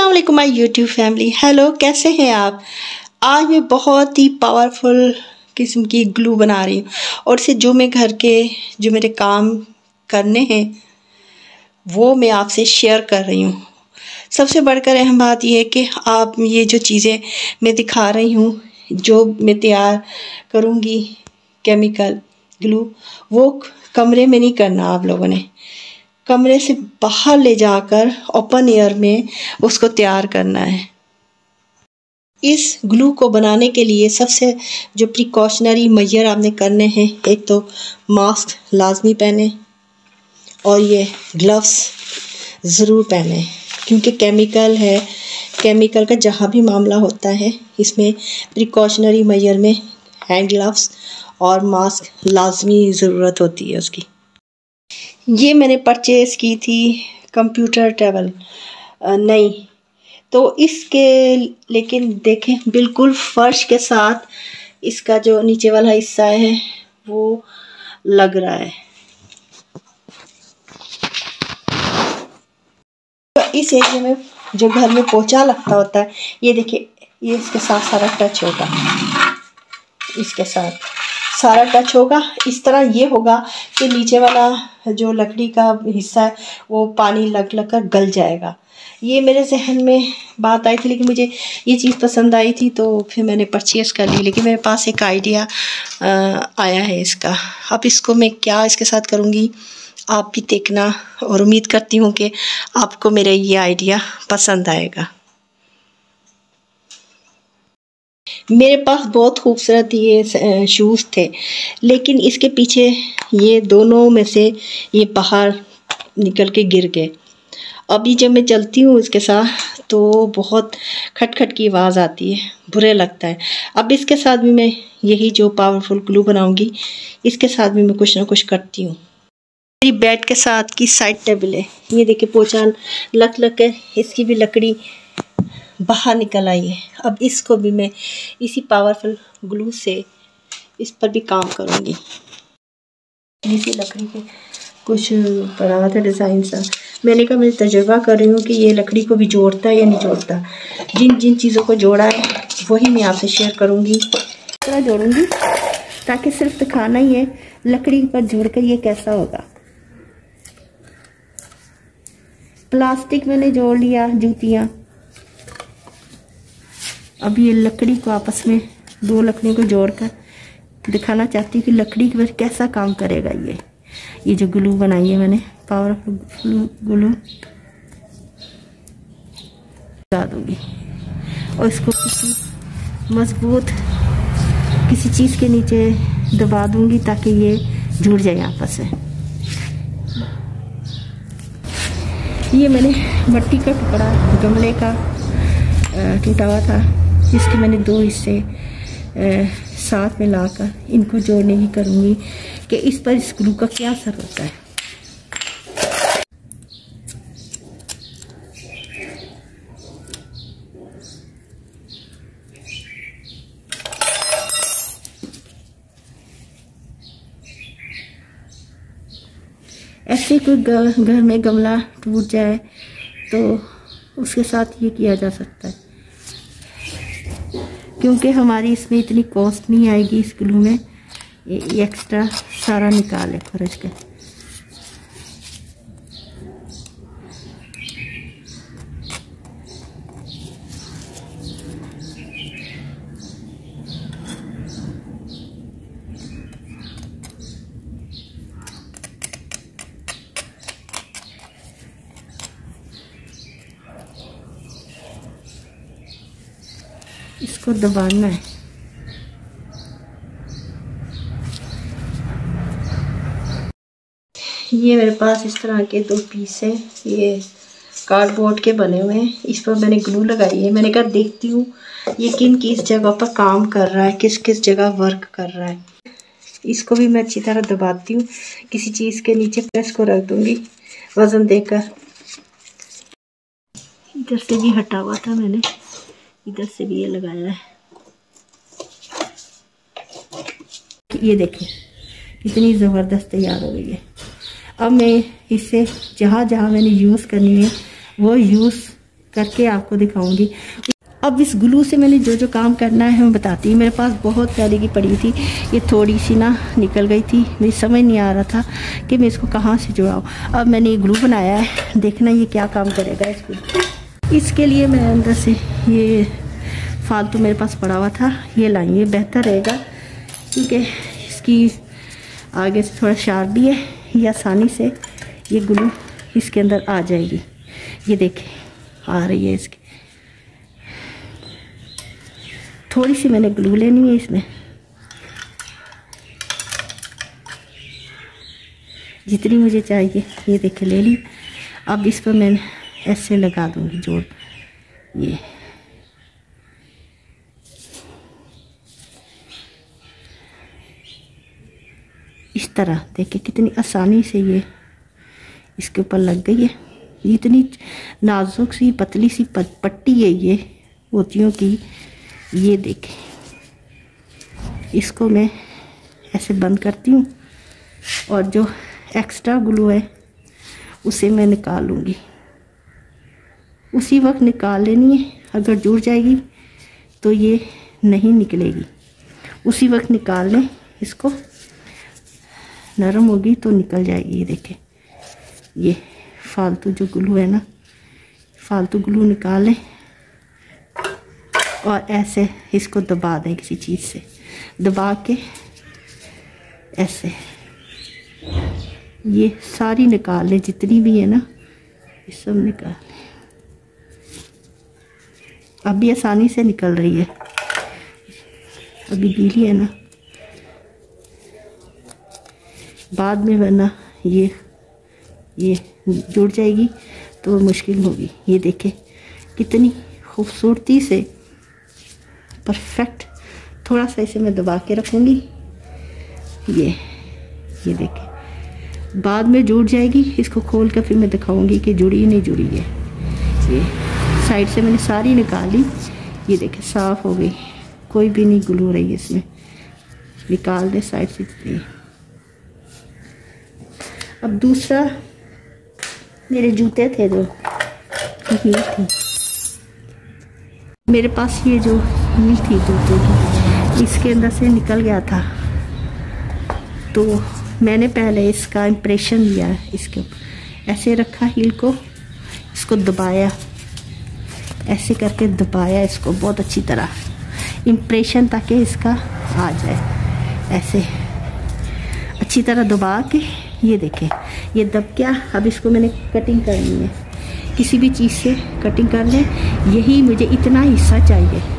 अस्सलाम वालेकुम my YouTube family. Hello, कैसे हैं आप? आज मैं बहुत ही पावरफुल किस्म की ग्लू बना रही हूँ और इसे जो मैं घर के जो मेरे काम करने हैं वो मैं आपसे शेयर कर रही हूँ। सबसे बढ़कर अहम बात यह है कि आप ये जो चीज़ें मैं दिखा रही हूँ, जो मैं तैयार करूँगी केमिकल ग्लू, वो कमरे में नहीं करना। आप लोगों ने कमरे से बाहर ले जाकर ओपन एयर में उसको तैयार करना है। इस ग्लू को बनाने के लिए सबसे जो प्रिकॉशनरी मेजर आपने करने हैं, एक तो मास्क लाजमी पहने और ये ग्लव्स ज़रूर पहने, क्योंकि केमिकल है। केमिकल का जहाँ भी मामला होता है इसमें प्रिकॉशनरी मेजर में हैंड ग्लव्स और मास्क लाजमी ज़रूरत होती है उसकी। ये मैंने परचेज़ की थी कंप्यूटर टेबल नई, तो इसके लेकिन देखें बिल्कुल फर्श के साथ इसका जो नीचे वाला हिस्सा है वो लग रहा है। तो इस एरिया में जो घर में पोछा लगता होता है, ये देखिए, ये इसके साथ सारा टच होगा, इसके साथ सारा टच होगा। इस तरह ये होगा कि नीचे वाला जो लकड़ी का हिस्सा है वो पानी लग लग कर गल जाएगा। ये मेरे जहन में बात आई थी, लेकिन मुझे ये चीज़ पसंद आई थी तो फिर मैंने परचेज़ कर ली। लेकिन मेरे पास एक आइडिया आया है इसका। अब इसको मैं क्या इसके साथ करूँगी आप भी देखना, और उम्मीद करती हूँ कि आपको मेरा ये आइडिया पसंद आएगा। मेरे पास बहुत खूबसूरत ये शूज़ थे, लेकिन इसके पीछे ये दोनों में से ये बाहर निकल के गिर गए। अभी जब मैं चलती हूँ इसके साथ तो बहुत खटखट की आवाज़ आती है, बुरे लगता है। अब इसके साथ भी मैं यही जो पावरफुल ग्लू बनाऊँगी, इसके साथ भी मैं कुछ ना कुछ करती हूँ। मेरी बेड के साथ की साइड टेबल है, ये देखिए पोछा लग लग कर इसकी भी लकड़ी बाहर निकल आई है। अब इसको भी मैं इसी पावरफुल ग्लू से इस पर भी काम करूँगी। इसी लकड़ी के कुछ बना था डिज़ाइन सा। मैंने कहा मैं तजुर्बा कर रही हूँ कि ये लकड़ी को भी जोड़ता है या नहीं जोड़ता। जिन जिन चीज़ों को जोड़ा है वही मैं आपसे शेयर करूँगी। इस तरह जोड़ूँगी ताकि सिर्फ दिखाना ही है लकड़ी पर जोड़कर ये कैसा होगा। प्लास्टिक मैंने जोड़ लिया, जूतियाँ। अब ये लकड़ी को आपस में दो लकड़ियों को जोड़कर दिखाना चाहती हूँ कि लकड़ी पर कैसा काम करेगा ये जो ग्लू बनाई है मैंने, पावरफुल ग्लू लगा दूँगी और इसको किसी मजबूत किसी चीज़ के नीचे दबा दूँगी ताकि ये जुड़ जाए आपस में। ये मैंने मिट्टी का टुकड़ा गमले का टूटा हुआ था, इसके मैंने दो हिस्से साथ में लाकर इनको जोड़ने की करूँगी कि इस पर इस ग्लू का क्या असर होता है। ऐसे कोई घर में गमला टूट जाए तो उसके साथ ये किया जा सकता है, क्योंकि हमारी इसमें इतनी कॉस्ट नहीं आएगी इस ग्लू में। ये एक्स्ट्रा सारा निकाल है खर्च का। इसको दबाना है। ये मेरे पास इस तरह के दो पीस हैं, ये कार्डबोर्ड के बने हुए हैं। इस पर मैंने ग्लू लगाई है। मैंने कहा देखती हूँ ये किस जगह पर काम कर रहा है, किस जगह वर्क कर रहा है। इसको भी मैं अच्छी तरह दबाती हूँ, किसी चीज़ के नीचे प्रेस को रख दूँगी वज़न देकर। इधर से भी हटा हुआ था मैंने, इधर से भी ये लगाया है। ये देखिए कितनी ज़बरदस्त तैयार हो गई है। अब मैं इससे जहाँ जहाँ मैंने यूज़ करनी है वो यूज़ करके आपको दिखाऊंगी। अब इस ग्लू से मैंने जो जो काम करना है मैं बताती हूँ। मेरे पास बहुत पहले की पड़ी थी, ये थोड़ी सी ना निकल गई थी, मुझे समझ नहीं आ रहा था कि मैं इसको कहाँ से जुड़ाऊँ। अब मैंने ये ग्लू बनाया है, देखना ये क्या काम करेगा इसको। इसके लिए मैं अंदर से ये फालतू मेरे पास पड़ा हुआ था, ये लाई, ये बेहतर रहेगा क्योंकि इसकी आगे से थोड़ा शार्प भी है, ये आसानी से ये ग्लू इसके अंदर आ जाएगी। ये देखें आ रही है इसकी। थोड़ी सी मैंने ग्लू लेनी है इसमें, जितनी मुझे चाहिए, ये देखे ले ली। अब इस पर मैं ऐसे लगा दूंगी जोड़, ये इस तरह देखे कितनी आसानी से ये इसके ऊपर लग गई है। इतनी नाजुक सी पतली सी पट्टी है ये मोतियों की। ये देखें, इसको मैं ऐसे बंद करती हूँ और जो एक्स्ट्रा ग्लू है उसे मैं निकाल लूँगी। उसी वक्त निकाल लेनी है, अगर जुड़ जाएगी तो ये नहीं निकलेगी। उसी वक्त निकाल लें इसको, नरम होगी तो निकल जाएगी। ये देखें, ये फालतू जो ग्लू है ना, फालतू ग्लू निकाल लें और ऐसे इसको दबा दें, किसी चीज़ से दबा के ऐसे ये सारी निकाल लें, जितनी भी है ना ये सब निकाल लें। अभी आसानी से निकल रही है, अभी गीली है ना, बाद में वरना ये जुड़ जाएगी तो मुश्किल होगी। ये देखें कितनी खूबसूरती से परफेक्ट। थोड़ा सा इसे मैं दबा के रखूँगी, ये देखें बाद में जुड़ जाएगी। इसको खोल कर फिर मैं दिखाऊंगी कि जुड़ी नहीं जुड़ी है। ये साइड से मैंने सारी निकाली, ये देखें साफ़ हो गई, कोई भी नहीं ग्लू रही है इसमें। निकाल दे साइड से। अब दूसरा, मेरे जूते थे जो हील थी, मेरे पास ये जो हील थी जूते की, इसके अंदर से निकल गया था, तो मैंने पहले इसका इम्प्रेशन लिया है। इसके ऊपर ऐसे रखा हील को, इसको दबाया, ऐसे करके दबाया इसको बहुत अच्छी तरह, इम्प्रेशन ताकि इसका आ जाए। ऐसे अच्छी तरह दबा के ये देखें ये दब गया। अब इसको मैंने कटिंग करनी है, किसी भी चीज़ से कटिंग कर लें। यही मुझे इतना हिस्सा चाहिए।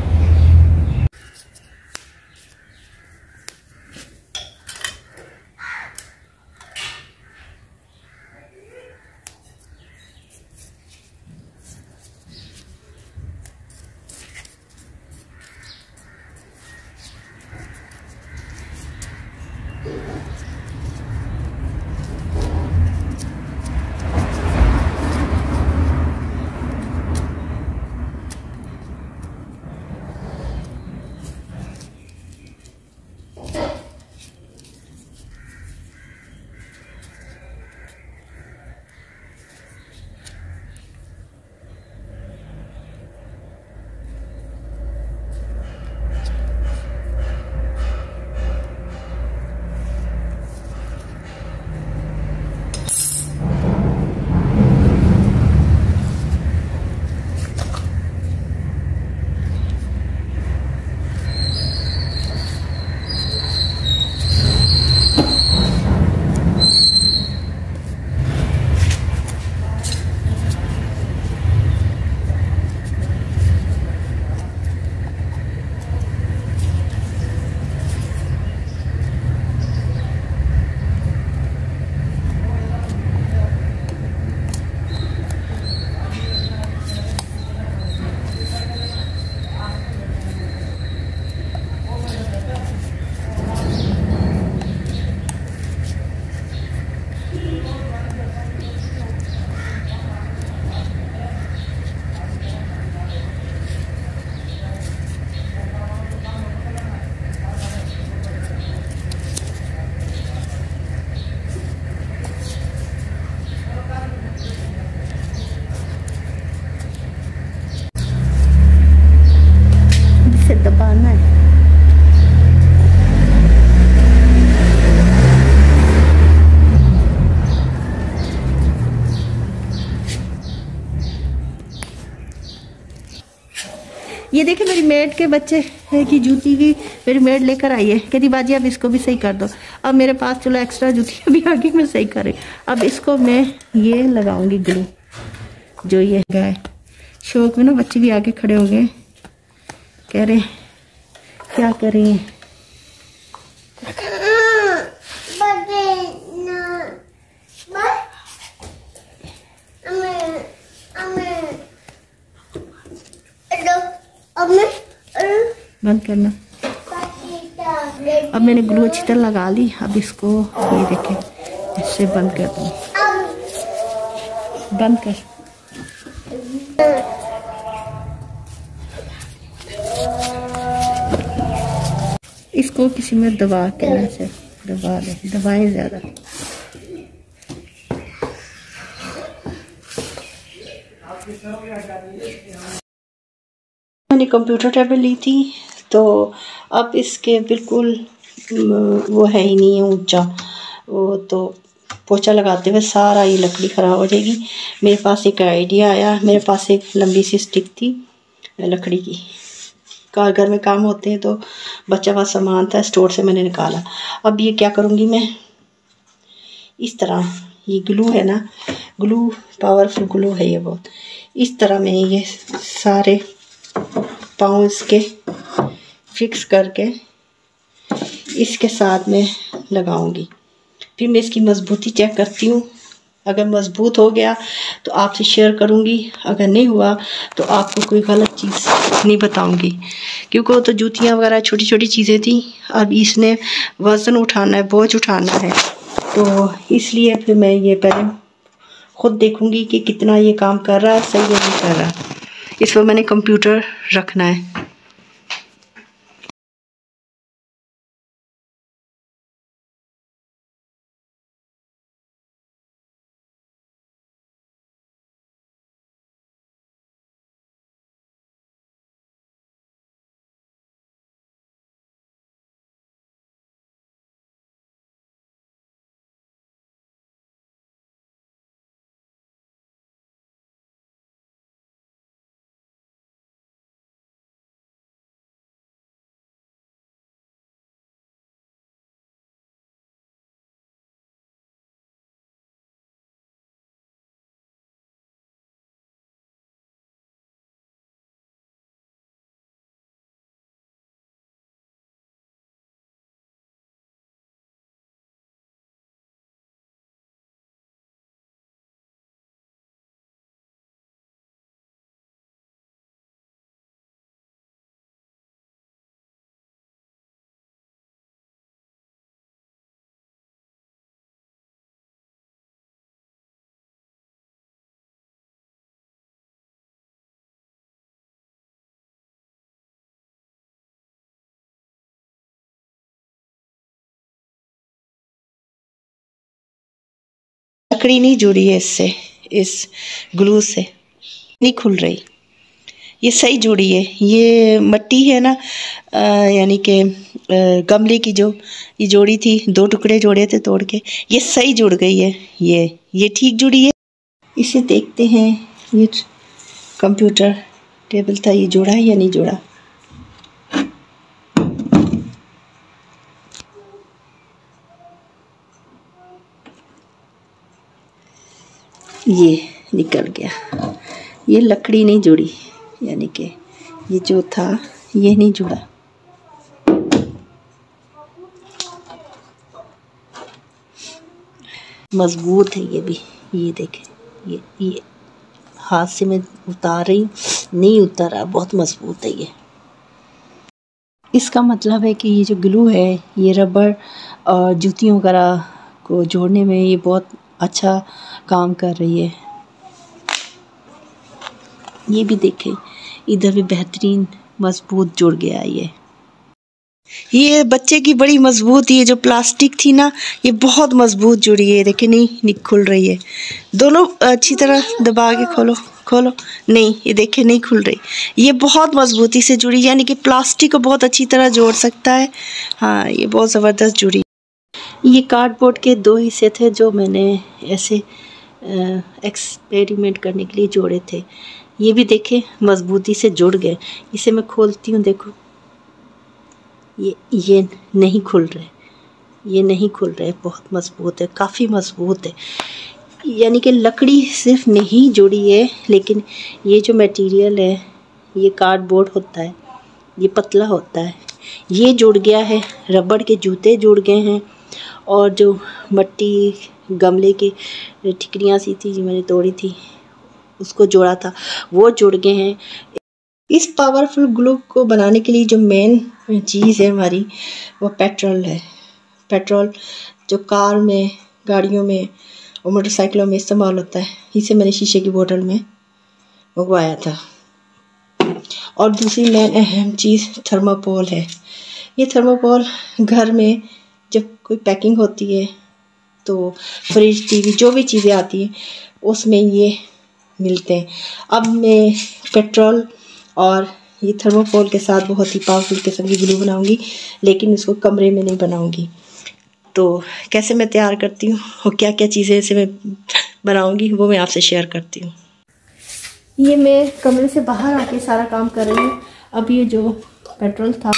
ये देखिए मेरी मेड के बच्चे की जूती भी मेरी मेड लेकर आई है, कहती बाजी अब इसको भी सही कर दो। अब मेरे पास चलो एक्स्ट्रा जूतियाँ भी आगे मैं सही कर रही। अब इसको मैं ये लगाऊंगी ग्लू, जो ये है शौक में ना बच्चे भी आगे खड़े हो गए, कह रहे क्या करें। बंद करना। अब मैंने ग्लू अच्छी तरह लगा ली। अब इसको ये देखें इससे बंद कर दूँ, बंद कर। इसको किसी में दबा के ना से दबा दे, दबाएं ज़्यादा। मैंने कंप्यूटर टेबल ली थी तो अब इसके बिल्कुल वो है ही नहीं है ऊंचा, वो तो पोछा लगाते हुए सारा ये लकड़ी ख़राब हो जाएगी। मेरे पास एक आइडिया आया, मेरे पास एक लंबी सी स्टिक थी लकड़ी की, घर में काम होते हैं तो बच्चा हुआ सामान था स्टोर से मैंने निकाला। अब ये क्या करूँगी मैं, इस तरह ये ग्लू है ना, ग्लू पावरफुल ग्लू है ये बहुत। इस तरह मैं ये सारे पाँव इसके फिक्स करके इसके साथ में लगाऊंगी। फिर मैं इसकी मजबूती चेक करती हूँ, अगर मजबूत हो गया तो आपसे शेयर करूँगी, अगर नहीं हुआ तो आपको कोई गलत चीज़ नहीं बताऊँगी, क्योंकि वो तो जूतियाँ वगैरह छोटी छोटी चीज़ें थी। अब इसने वज़न उठाना है, बोझ उठाना है, तो इसलिए फिर मैं ये पहले ख़ुद देखूँगी कि कितना ये काम कर रहा है, सही है नहीं कर रहा। इस पर मैंने कंप्यूटर रखना है। लकड़ी नहीं जुड़ी है इससे, इस ग्लू से नहीं खुल रही, ये सही जुड़ी है। ये मट्टी है ना, यानी कि गमले की जो ये जोड़ी थी, 2 टुकड़े जोड़े थे तोड़ के, ये सही जुड़ गई है, ये ठीक जुड़ी है। इसे देखते हैं ये कंप्यूटर टेबल था, ये जुड़ा है या नहीं जुड़ा। ये निकल गया, ये लकड़ी नहीं जुड़ी, यानी कि ये जो था ये नहीं जुड़ा। मजबूत है ये भी, ये देखें, ये हाथ से मैं उतार रही हूँ, नहीं उतर रहा, बहुत मजबूत है ये। इसका मतलब है कि ये जो ग्लू है ये रबड़ और जूतियों वगैरह को जोड़ने में ये बहुत अच्छा काम कर रही है। ये भी देखें, इधर भी बेहतरीन मजबूत जुड़ गया ये बच्चे की बड़ी मजबूत, ये जो प्लास्टिक थी ना ये बहुत मजबूत जुड़ी है। देखें नहीं खुल रही है, दोनों अच्छी तरह दबा के खोलो नहीं, ये देखें नहीं खुल रही, ये बहुत मजबूती से जुड़ी, यानी कि प्लास्टिक को बहुत अच्छी तरह जोड़ सकता है। हाँ, ये बहुत ज़बरदस्त जुड़ी। ये कार्डबोर्ड के 2 हिस्से थे जो मैंने ऐसे एक्सपेरिमेंट करने के लिए जोड़े थे। ये भी देखें मजबूती से जुड़ गए। इसे मैं खोलती हूँ, देखो ये नहीं खुल रहे, ये नहीं खुल रहे। बहुत मजबूत है, काफ़ी मजबूत है। यानी कि लकड़ी सिर्फ नहीं जुड़ी है, लेकिन ये जो मटेरियल है, ये कार्डबोर्ड होता है, ये पतला होता है, ये जुड़ गया है। रबड़ के जूते जुड़ गए हैं, और जो मट्टी गमले की ठिकरियाँ सी थी जो मैंने तोड़ी थी, उसको जोड़ा था, वो जुड़ गए हैं। इस पावरफुल ग्लू को बनाने के लिए जो मेन चीज़ है हमारी, वो पेट्रोल है। पेट्रोल जो कार में, गाड़ियों में और मोटरसाइकिलों में इस्तेमाल होता है, इसे मैंने शीशे की बोतल में मंगवाया था। और दूसरी मेन अहम चीज़ थर्माकोल है। ये थर्माकोल घर में जब कोई पैकिंग होती है तो फ्रिज, टीवी, जो भी चीज़ें आती हैं उसमें ये मिलते हैं। अब मैं पेट्रोल और ये थर्माकोल के साथ बहुत ही पावरफुल किस्म की ग्लू बनाऊंगी, लेकिन इसको कमरे में नहीं बनाऊंगी। तो कैसे मैं तैयार करती हूँ और क्या क्या चीज़ें इसे मैं बनाऊंगी, वो मैं आपसे शेयर करती हूँ। ये मैं कमरे से बाहर आके सारा काम कर रही हूँ। अब ये जो पेट्रोल था,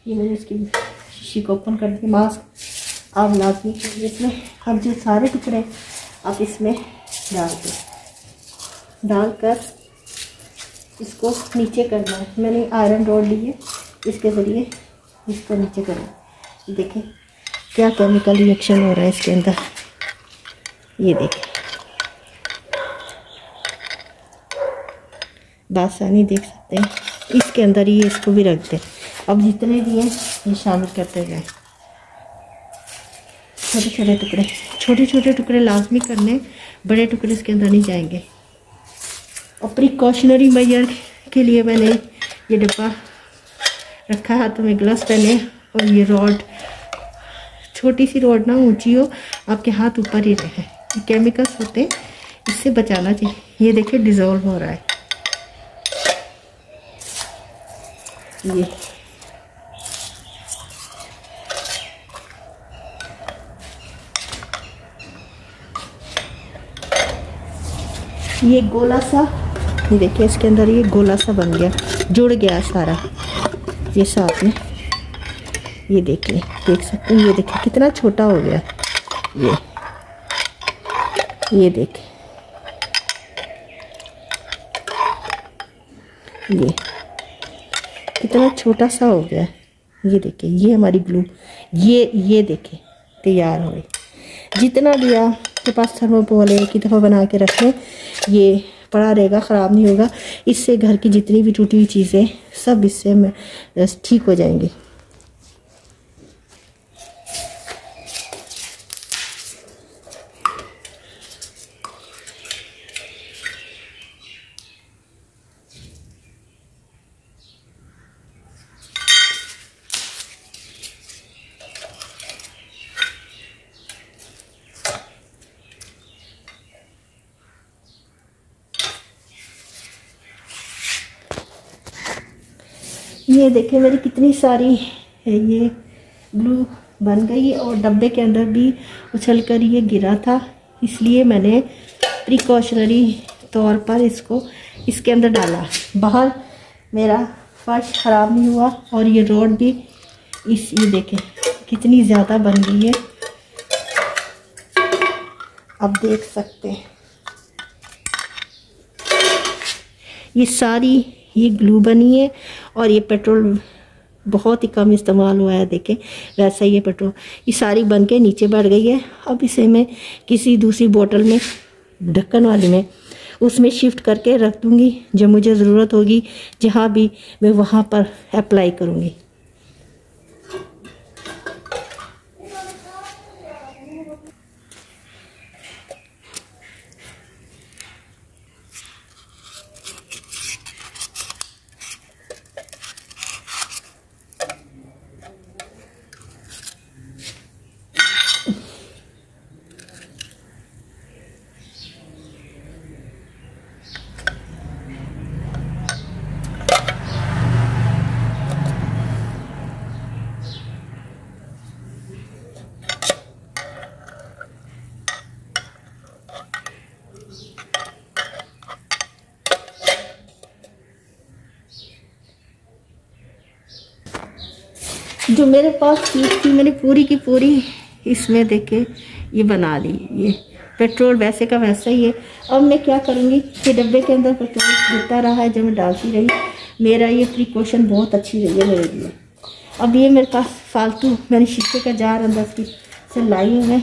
ये मैंने इसकी शीशी को ओपन कर दी। मास्क अब लाजमी चाहिए इसमें। अब जो सारे टुकड़े अब इसमें डालकर इसको नीचे करना है। मैंने आयरन रॉड ली है, इसके ज़रिए इसको नीचे करना। देखें क्या केमिकल रिएक्शन हो रहा है इसके अंदर, ये देखें, बासानी देख सकते हैं। इसके अंदर ही इसको भी रख दें। अब जितने भी हैं ये शामिल करते जाएं। छोटे छोटे टुकड़े लाजमी करने, बड़े टुकड़े इसके अंदर नहीं जाएंगे। और प्रिकॉशनरी मेजर के लिए मैंने ये डब्बा रखा है, हाथों में ग्लव्स पहने। और ये रॉड, छोटी सी रॉड ना ऊंची हो, आपके हाथ ऊपर ही रहे। केमिकल्स होते हैं, इससे बचाना चाहिए। ये देखिए डिज़ोल्व हो रहा है। ये गोला सा, ये देखिए इसके अंदर ये गोला सा बन गया, जुड़ गया सारा ये साथ में। ये देखिए, देख सकते हैं, ये देखिए कितना छोटा हो गया। ये देखिए, ये कितना छोटा सा हो गया। ये देखिए, ये हमारी ग्लू, ये देखिए तैयार हो गई। जितना भी आपके पास थर्माकोल है, एक ही दफ़ा बना के रखें, ये पड़ा रहेगा, ख़राब नहीं होगा। इससे घर की जितनी भी टूटी हुई चीज़ें सब इससे ठीक हो जाएंगी। ये देखिए मेरी कितनी सारी है ये ग्लू बन गई। और डब्बे के अंदर भी उछल कर ये गिरा था, इसलिए मैंने प्रिकॉशनरी तौर पर इसको इसके अंदर डाला। बाहर मेरा फर्श ख़राब नहीं हुआ। और ये रॉड भी ये देखें कितनी ज़्यादा बन गई है, आप देख सकते हैं। ये सारी ये ग्लू बनी है और ये पेट्रोल बहुत ही कम इस्तेमाल हुआ है। देखें वैसा ही ये पेट्रोल, ये सारी बन के नीचे बैठ गई है। अब इसे मैं किसी दूसरी बोतल में, ढक्कन वाली में, उसमें शिफ्ट करके रख दूँगी। जब मुझे ज़रूरत होगी जहाँ भी, मैं वहाँ पर अप्लाई करूँगी। जो मेरे पास चीज़ थी मैंने पूरी की पूरी इसमें देखे ये बना ली। ये पेट्रोल वैसे का वैसा ही है। अब मैं क्या करूँगी कि डब्बे के अंदर पेट्रोल गिरता रहा है जो मैं डालती रही। मेरा ये प्रिकॉशन बहुत अच्छी रही है मेरे लिए। अब ये मेरे पास फालतू मैंने शीशे का जार अंदर की से लाई हूँ मैं।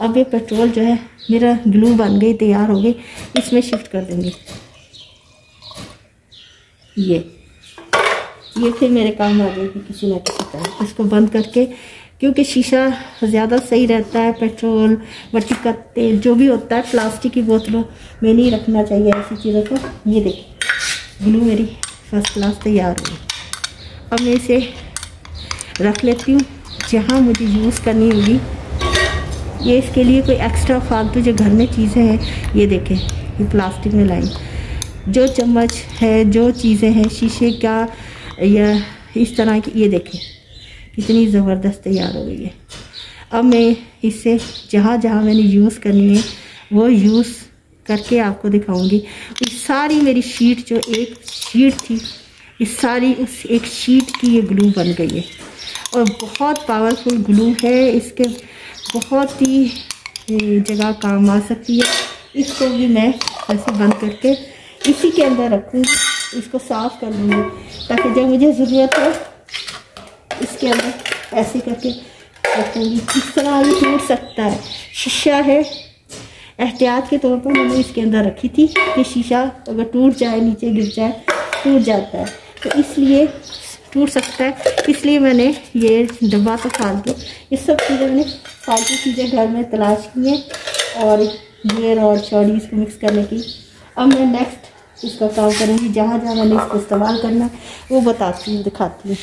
अब ये पेट्रोल जो है मेरा ग्लू बन गई, तैयार हो गई। इसमें शिफ्ट कर देंगे। ये फिर मेरे काम आ जाएगी किसी न किसी तरह। इसको बंद करके, क्योंकि शीशा ज़्यादा सही रहता है, पेट्रोल मट्टी का तेल जो भी होता है प्लास्टिक की बोतलों में नहीं रखना चाहिए ऐसी चीज़ों को। ये देखिए ग्लू मेरी फर्स्ट क्लास तैयार हो गई। अब मैं इसे रख लेती हूँ जहाँ मुझे यूज़ करनी होगी। ये इसके लिए कोई एक्स्ट्रा फालतू जो घर में चीज़ें हैं ये देखें, ये प्लास्टिक में लाई, जो चम्मच है, जो चीज़ें हैं शीशे का या इस तरह की, ये देखें कितनी ज़बरदस्त तैयार हो गई है। अब मैं इससे जहाँ जहाँ मैंने यूज़ करनी है वो यूज़ करके आपको दिखाऊंगी। ये सारी मेरी शीट जो एक शीट थी, ये सारी उस एक शीट की ये ग्लू बन गई है और बहुत पावरफुल ग्लू है। इसके बहुत ही जगह काम आ सकती है। इसको भी मैं ऐसे बंद करके इसी के अंदर रखूँगी, इसको साफ़ कर लूँगी ताकि जब मुझे ज़रूरत हो इसके अंदर ऐसे करके रखूँगी। इस तरह ये टूट सकता है, शीशा है, एहतियात के तौर पर मैंने इसके अंदर रखी थी कि शीशा अगर टूट जाए, नीचे गिर जाए, टूट जाता है, तो इसलिए टूट सकता है, इसलिए मैंने ये डब्बा तो फालतू, ये सब चीज़ें मैंने फालतू चीज़ें घर में तलाश की हैं और गियर और चौड़ी इसको मिक्स करने की। अब मैं नेक्स्ट इसका काम करूँगी, जहाँ जहाँ मैंने इसको इस्तेमाल करना वो बताती हूँ, दिखाती हूँ।